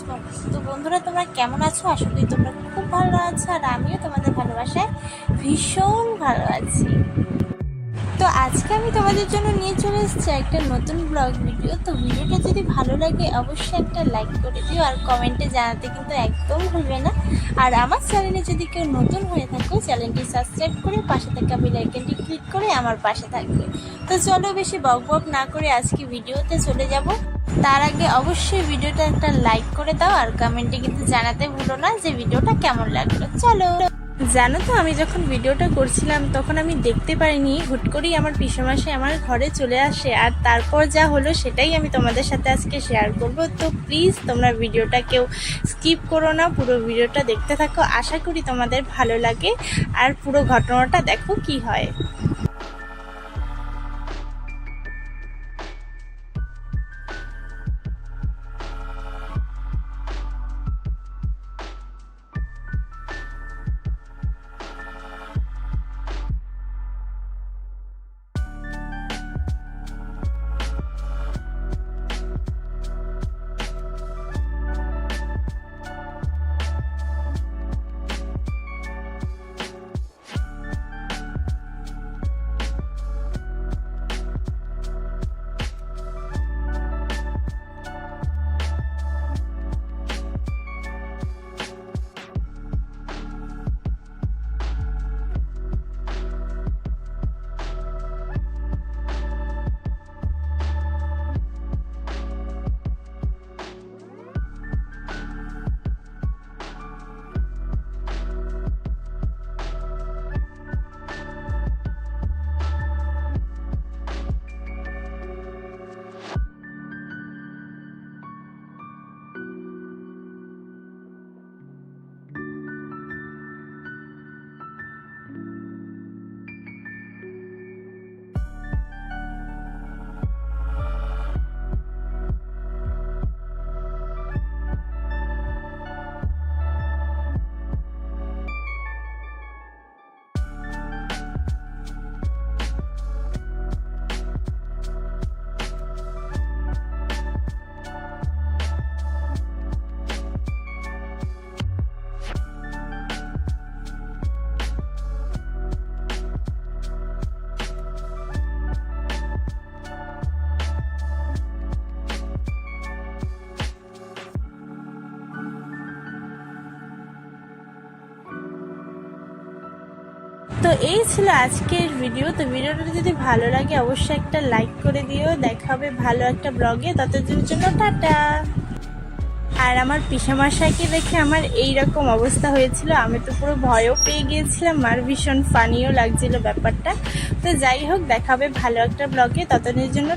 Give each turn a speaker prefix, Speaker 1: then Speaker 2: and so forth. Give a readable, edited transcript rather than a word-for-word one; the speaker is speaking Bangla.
Speaker 1: ব্লগ। তো বন্ধুরা, তোমরা কেমন আছো? আশা করি তোমরা খুব ভালো আছো, আর আমিও তোমাদের ভালোবাসায় ভীষণ ভালো আছি। তো আজকে আমি তোমাদের জন্য নিয়ে চলে এসেছি একটা নতুন ব্লগ ভিডিও। তো ভিডিওটা যদি ভালো লাগে অবশ্যই একটা লাইক করে দিও, আর কমেন্টে জানাতে কিন্তু একদম ভুলবে না। আর আমার চ্যানেলে যদি কেউ নতুন হয়ে থাকো, চ্যানেলটি সাবস্ক্রাইব করে পাশে থাকা বেল আইকনটি ক্লিক করে আমার পাশে থাকবে। তো চলো বেশি বক বক না করে আজকে ভিডিওতে চলে যাব। তার আগে অবশ্যই ভিডিওটা একটা লাইক করে দাও, আর কমেন্টে কিন্তু জানাতে ভুলো না যে ভিডিওটা কেমন লাগলো। চলো। জানো তো, আমি যখন ভিডিওটা করছিলাম তখন আমি দেখতে পারিনি, হুট করেই আমার পিসেমশাই আমার ঘরে চলে আসে, আর তারপর যা হলো সেটাই আমি তোমাদের সাথে আজকে শেয়ার করব। তো প্লিজ তোমরা ভিডিওটা কেউ স্কিপ করো না, পুরো ভিডিওটা দেখতে থাকো। আশা করি তোমাদের ভালো লাগে, আর পুরো ঘটনাটা দেখো কি হয়। তো এই ছিল আজকের ভিডিও। তো ভিডিওটা যদি ভালো লাগে অবশ্যই একটা লাইক করে দিও। দেখা হবে ভালো একটা ব্লগে, ততদিনের জন্য টাটা। আর আমার পিসেমশাইকে দেখে আমার এইরকম অবস্থা হয়েছিল, আমি তো পুরো ভয়ও পেয়ে গিয়েছিলাম, আর ভীষণ ফানিও লাগছিল ব্যাপারটা। তো যাই হোক, দেখা হবে ভালো একটা ব্লগে, ততদিনের জন্য